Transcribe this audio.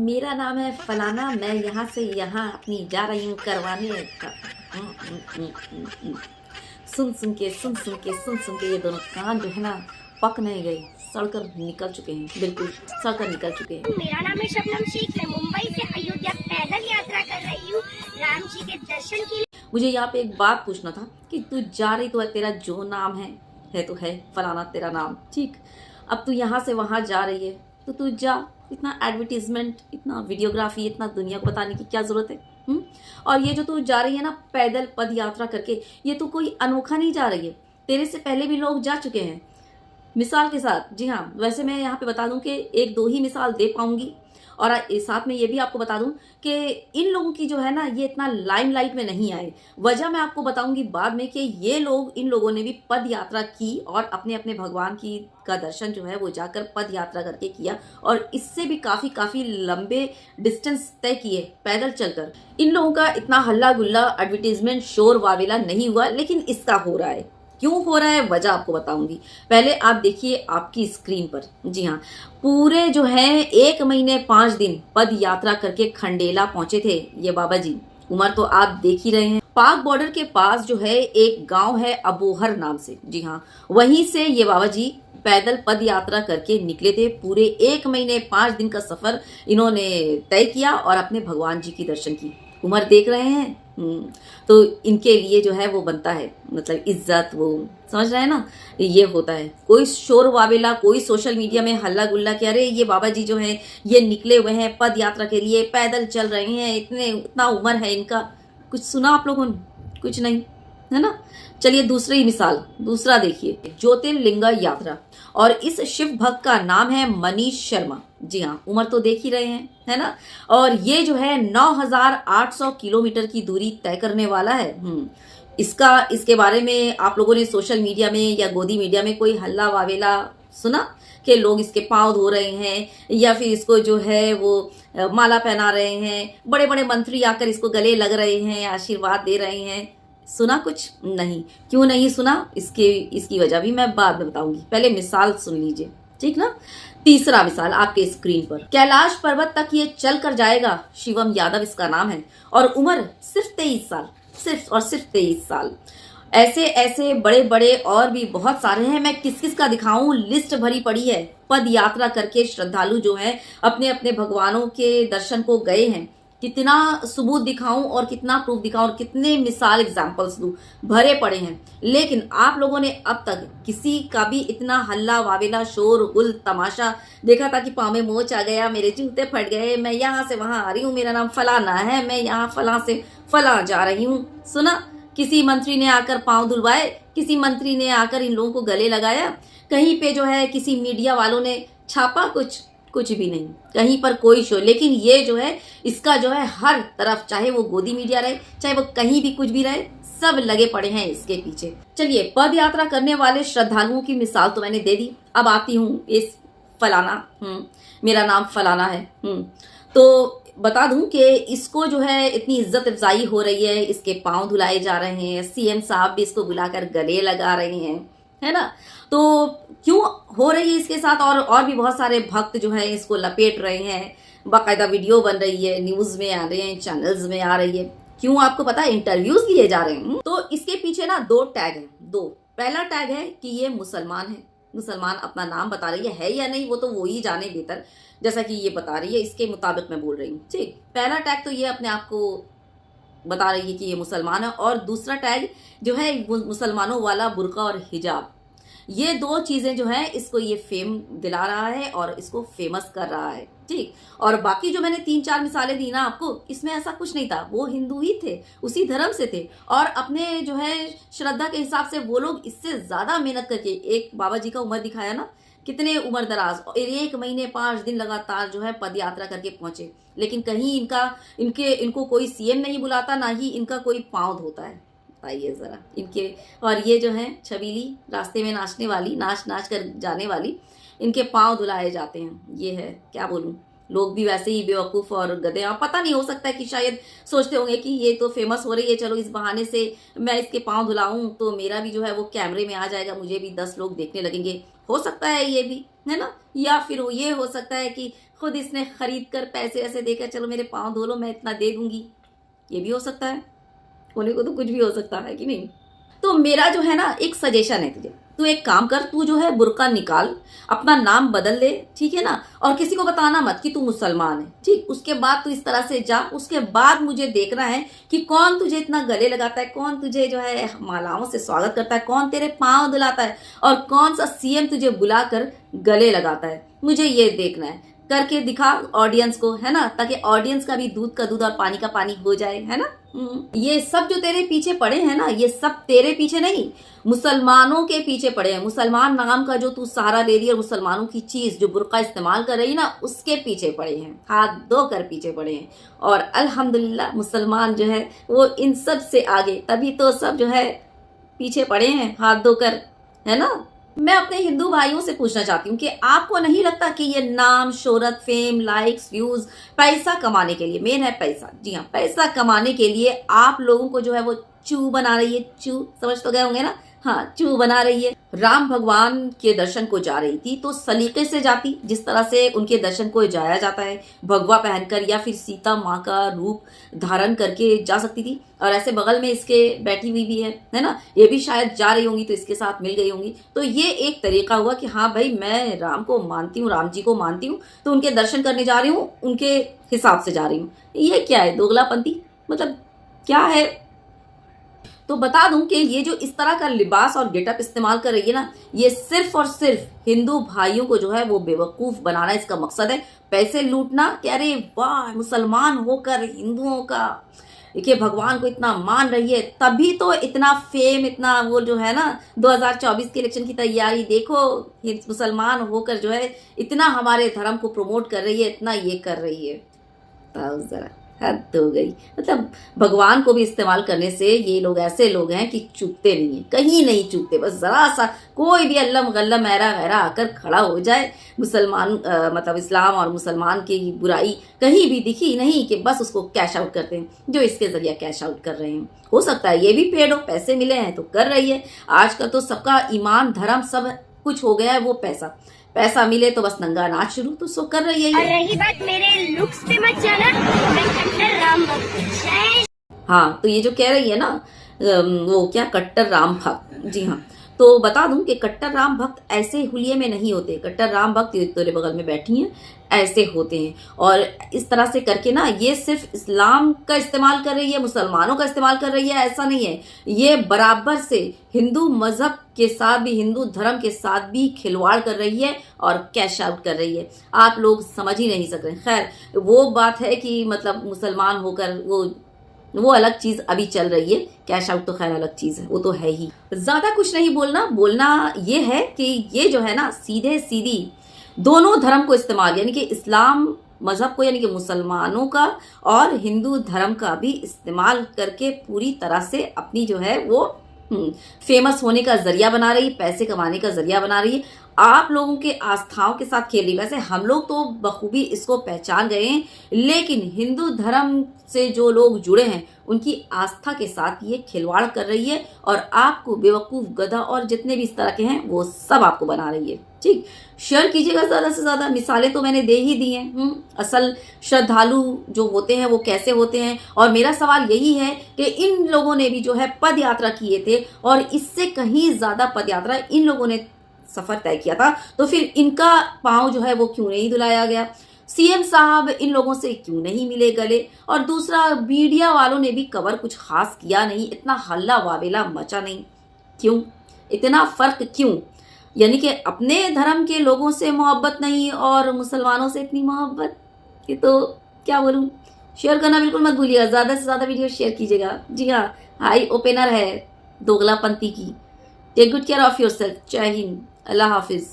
मेरा नाम है फलाना, मैं यहाँ से यहाँ अपनी जा रही हूँ करवाने सुन सुन के ये दोनों कान जो है ना पक नहीं गए, सड़कर निकल चुके हैं, बिल्कुल सड़कर निकल चुके हैं। मेरा नाम है शबनम शेख, मैं मुंबई से अयोध्या पैदल यात्रा कर रही हूँ राम जी के दर्शन के लिए। मुझे यहाँ पे एक बात पूछना था कि तू जा रही तो है, तेरा जो नाम है तो है फलाना तेरा नाम, ठीक। अब तू यहाँ से वहाँ जा रही है तो तू जा, इतना एडवर्टीजमेंट, इतना वीडियोग्राफी, इतना दुनिया को बताने की क्या जरूरत है? और ये जो तू जा रही है ना पैदल पद यात्रा करके, ये तो कोई अनोखा नहीं जा रही है, तेरे से पहले भी लोग जा चुके हैं मिसाल के साथ। जी हाँ, वैसे मैं यहाँ पे बता दूं कि एक दो ही मिसाल दे पाऊंगी, और साथ में ये भी आपको बता दूं कि इन लोगों की जो है ना ये इतना लाइमलाइट में नहीं आए। वजह मैं आपको बताऊंगी बाद में कि ये लोग, इन लोगों ने भी पद यात्रा की और अपने अपने भगवान की का दर्शन जो है वो जाकर पद यात्रा करके किया, और इससे भी काफी लंबे डिस्टेंस तय किए पैदल चलकर। इन लोगों का इतना हल्ला गुल्ला, एडवर्टीजमेंट, शोर वावेला नहीं हुआ, लेकिन इसका हो रहा है। क्यों हो रहा है वजह आपको बताऊंगी। पहले आप देखिए आपकी स्क्रीन पर, जी हाँ, पूरे जो है 1 महीने 5 दिन पद यात्रा करके खंडेला पहुंचे थे ये बाबा जी। उम्र तो आप देख ही रहे हैं। पाक बॉर्डर के पास जो है एक गांव है अबोहर नाम से, जी हाँ, वहीं से ये बाबा जी पैदल पद यात्रा करके निकले थे। पूरे 1 महीने 5 दिन का सफर इन्होंने तय किया और अपने भगवान जी की दर्शन की। उम्र देख रहे हैं। तो इनके लिए जो है वो बनता है, मतलब इज्जत, वो समझ रहे हैं ना, ये होता है। कोई शोर वावेला, कोई सोशल मीडिया में हल्ला गुल्ला कि अरे ये बाबा जी जो है ये निकले हुए हैं पद यात्रा के लिए, पैदल चल रहे हैं, इतना उम्र है इनका। कुछ सुना आप लोगों ने? कुछ नहीं, है ना। चलिए दूसरी मिसाल, दूसरा देखिए, ज्योतिर्लिंग यात्रा, और इस शिव भक्त का नाम है मनीष शर्मा। जी हाँ, उम्र तो देख ही रहे हैं, है ना। और ये जो है 9,800 किलोमीटर की दूरी तय करने वाला है। इसके बारे में आप लोगों ने सोशल मीडिया में या गोदी मीडिया में कोई हल्ला वावेला सुना कि लोग इसके पांव धो रहे हैं, या फिर इसको जो है वो माला पहना रहे हैं, बड़े बड़े मंत्री आकर इसको गले लग रहे हैं, आशीर्वाद दे रहे हैं? सुना कुछ नहीं। क्यों नहीं सुना, इसकी वजह भी मैं बाद में बताऊंगी, पहले मिसाल सुन लीजिए, ठीक ना। तीसरा मिसाल आपके स्क्रीन पर, कैलाश पर्वत तक ये चल कर जाएगा, शिवम यादव इसका नाम है, और उम्र सिर्फ 23 साल, सिर्फ और सिर्फ 23 साल। ऐसे ऐसे बड़े बड़े और भी बहुत सारे हैं, मैं किस किस का दिखाऊं, लिस्ट भरी पड़ी है। पद यात्रा करके श्रद्धालु जो है अपने अपने भगवानों के दर्शन को गए हैं। कितना सबूत दिखाऊं और कितना प्रूफ दिखाऊं और कितने मिसाल एग्जाम्पल्स दूं, भरे पड़े हैं। लेकिन आप लोगों ने अब तक किसी का भी इतना हल्ला वावेला, शोर गुल तमाशा देखा था कि पाँव में मोच आ गया, मेरे जूते फट गए, मैं यहाँ से वहां आ रही हूँ, मेरा नाम फलाना है, मैं यहाँ फला से फला जा रही हूँ? सुना? किसी मंत्री ने आकर पाँव धुलवाए? किसी मंत्री ने आकर इन लोगों को गले लगाया? कहीं पे जो है किसी मीडिया वालों ने छापा? कुछ भी नहीं, कहीं पर कोई शो। लेकिन ये जो है इसका जो है हर तरफ, चाहे वो गोदी मीडिया रहे, चाहे वो कहीं भी कुछ भी रहे, सब लगे पड़े हैं इसके पीछे। चलिए, पद यात्रा करने वाले श्रद्धालुओं की मिसाल तो मैंने दे दी। अब आती हूँ इस फलाना, मेरा नाम फलाना है। तो बता दूं कि इसको जो है इतनी इज्जत अफजाई हो रही है, इसके पांव धुलाए जा रहे हैं, सीएम साहब भी इसको बुलाकर गले लगा रहे हैं, है ना। तो क्यों हो रही है इसके साथ? और भी बहुत सारे भक्त जो है इसको लपेट रहे हैं, बाकायदा वीडियो बन रही है, न्यूज में आ रहे हैं, चैनल्स में आ रही है। क्यों आपको पता है? इंटरव्यूज लिए जा रहे हैं। तो इसके पीछे ना 2 टैग है, 2। पहला टैग है कि ये मुसलमान है, मुसलमान अपना नाम बता रही है या नहीं वो तो वो ही जाने बेहतर, जैसा कि ये बता रही है, इसके मुताबिक मैं बोल रही हूँ, ठीक। पहला टैग तो ये अपने आप को बता रही है कि ये मुसलमान है, और दूसरा टैग जो है मुसलमानों वाला बुर्का और हिजाब। ये 2 चीजें जो है इसको ये फेम दिला रहा है और इसको फेमस कर रहा है, ठीक। और बाकी जो मैंने 3-4 मिसालें दी ना आपको, इसमें ऐसा कुछ नहीं था, वो हिंदू ही थे, उसी धर्म से थे, और अपने जो है श्रद्धा के हिसाब से वो लोग इससे ज्यादा मेहनत करके, एक बाबा जी का उम्र दिखाया ना, कितने उम्र दराज, 1 महीने 5 दिन लगातार जो है पद यात्रा करके पहुंचे। लेकिन कहीं इनको कोई सीएम नहीं बुलाता, ना ही इनका कोई पांव धोता है। बताइए जरा इनके। और ये जो है छबीली रास्ते में नाचने वाली, नाच कर जाने वाली, इनके पांव धुलाए जाते हैं। ये है, क्या बोलूं, लोग भी वैसे ही बेवकूफ और गधे। आप पता नहीं, हो सकता है कि शायद सोचते होंगे कि ये तो फेमस हो रही है, चलो इस बहाने से मैं इसके पांव धुलाऊं तो मेरा भी जो है वो कैमरे में आ जाएगा, मुझे भी 10 लोग देखने लगेंगे। हो सकता है ये भी, है ना। या फिर ये हो सकता है कि खुद इसने खरीद कर पैसे ऐसे देकर चलो मेरे पाँव धो लो, मैं इतना दे दूंगी। ये भी हो सकता है, होने को तो कुछ भी हो सकता है कि नहीं। तो मेरा जो है ना एक सजेशन है तुझे, तू एक काम कर, तू जो है बुर्का निकाल, अपना नाम बदल ले, ठीक है ना, और किसी को बताना मत कि तू मुसलमान है, ठीक। उसके बाद तू इस तरह से जा, उसके बाद मुझे देखना है कि कौन तुझे इतना गले लगाता है, कौन तुझे जो है मालाओं से स्वागत करता है, कौन तेरे पाँव धुलाता है, और कौन सा सीएम तुझे बुलाकर गले लगाता है। मुझे ये देखना है, करके दिखा ऑडियंस को, है ना, ताकि ऑडियंस का भी दूध का दूध और पानी का पानी हो जाए, है ना। ये सब जो तेरे पीछे पड़े हैं ना, ये सब तेरे पीछे नहीं, मुसलमानों के पीछे पड़े हैं। मुसलमान नाम का जो तू सहारा ले रही है, मुसलमानों की चीज जो बुर्का इस्तेमाल कर रही है ना, उसके पीछे पड़े हैं, हाथ धोकर पीछे पड़े हैं। और अल्हम्दुलिल्लाह मुसलमान जो है वो इन सब से आगे, तभी तो सब जो है पीछे पड़े हैं हाथ धोकर, है ना। मैं अपने हिंदू भाइयों से पूछना चाहती हूँ कि आपको नहीं लगता कि ये नाम, शोहरत, फेम, लाइक्स, व्यूज, पैसा कमाने के लिए, मेन है पैसा, जी हाँ, पैसा कमाने के लिए आप लोगों को जो है वो चू बना रही है। चू समझ तो गए होंगे ना, हाँ, चू बना रही है। राम भगवान के दर्शन को जा रही थी तो सलीके से जाती, जिस तरह से उनके दर्शन को जाया जाता है, भगवा पहनकर या फिर सीता माँ का रूप धारण करके जा सकती थी। और ऐसे बगल में इसके बैठी हुई भी है ना, ये भी शायद जा रही होंगी तो इसके साथ मिल गई होंगी। तो ये एक तरीका हुआ कि हाँ भाई मैं राम को मानती हूँ, राम जी को मानती हूँ, तो उनके दर्शन करने जा रही हूँ, उनके हिसाब से जा रही हूँ। ये क्या है, दोगलापंती, मतलब क्या है। तो बता दूं कि ये जो इस तरह का लिबास और गेटअप इस्तेमाल कर रही है ना, ये सिर्फ और सिर्फ हिंदू भाइयों को जो है वो बेवकूफ बनाना इसका मकसद है, पैसे लूटना। कह रहे वाह मुसलमान होकर हिंदुओं का देखिए भगवान को इतना मान रही है, तभी तो इतना फेम, इतना वो जो है ना 2024 के इलेक्शन की तैयारी देखो, मुसलमान होकर जो है इतना हमारे धर्म को प्रमोट कर रही है, इतना ये कर रही है। तो जरा हद हो गई। मतलब भगवान को भी इस्तेमाल करने से ये लोग ऐसे लोग हैं कि चूकते नहीं है, कहीं नहीं चूकते। बस जरा सा कोई भी अल्लम गल्लम ऐरा गैरा आकर खड़ा हो जाए, मुसलमान मतलब इस्लाम और मुसलमान की बुराई कहीं भी दिखी नहीं कि बस उसको कैश आउट करते हैं, जो इसके जरिए कैश आउट कर रहे हैं। हो सकता है ये भी पेड़ हो, पैसे मिले हैं तो कर रही है। आजकल तो सबका ईमान, धर्म सब कुछ हो गया है वो पैसा, पैसा मिले तो बस नंगा नाच शुरू, तो सो कर रही है। और रही बात मेरे लुक्स पे मत जाना, मैं कट्टर राम भक्त। हाँ, तो ये जो कह रही है ना वो क्या, कट्टर राम भक्त, जी हाँ। तो बता दूं कि कट्टर राम भक्त ऐसे हुलिये में नहीं होते। कट्टर राम भक्त तेरे बगल में बैठी हैं ऐसे होते हैं। और इस तरह से करके ना ये सिर्फ इस्लाम का इस्तेमाल कर रही है, मुसलमानों का इस्तेमाल कर रही है, ऐसा नहीं है। ये बराबर से हिंदू मजहब के साथ भी, हिंदू धर्म के साथ भी खिलवाड़ कर रही है और कैश आउट कर रही है। आप लोग समझ ही नहीं सक रहे। खैर वो बात है कि मतलब मुसलमान होकर वो अलग चीज अभी चल रही है, कैश आउट तो खैर अलग चीज है, वो तो है ही। ज्यादा कुछ नहीं बोलना ये है कि ये जो है ना सीधे सीधी दोनों धर्म को इस्तेमाल, यानी कि इस्लाम मजहब को, यानी कि मुसलमानों का और हिंदू धर्म का भी इस्तेमाल करके पूरी तरह से अपनी जो है वो फेमस होने का जरिया बना रही है, पैसे कमाने का जरिया बना रही है, आप लोगों के आस्थाओं के साथ खेल रही। वैसे हम लोग तो बखूबी इसको पहचान गए हैं, लेकिन हिंदू धर्म से जो लोग जुड़े हैं उनकी आस्था के साथ ये खिलवाड़ कर रही है और आपको बेवकूफ, गधा और जितने भी इस तरह के हैं वो सब आपको बना रही है। ठीक, शेयर कीजिएगा ज्यादा से ज्यादा। मिसालें तो मैंने दे ही दी हैं। असल श्रद्धालु जो होते हैं वो कैसे होते हैं। और मेरा सवाल यही है कि इन लोगों ने भी जो है पद यात्रा किए थे और इससे कहीं ज्यादा पद यात्रा इन लोगों ने सफर तय किया था, तो फिर इनका पांव जो है वो क्यों नहीं धुलाया गया? सीएम साहब इन लोगों से क्यों नहीं मिले गले? और दूसरा, मीडिया वालों ने भी कवर कुछ खास किया नहीं, इतना हल्ला वावेला मचा नहीं, क्यों? इतना फर्क क्यों? यानी कि अपने धर्म के लोगों से मोहब्बत नहीं और मुसलमानों से इतनी मोहब्बत, कि तो क्या बोलूं। शेयर करना बिल्कुल मत भूलिएगा, ज्यादा से ज्यादा वीडियो शेयर कीजिएगा। जी हाँ, हाई ओपनर है दोगलापंती की। Take good care of yourself. जय हिंद, अल्लाह हाफिज।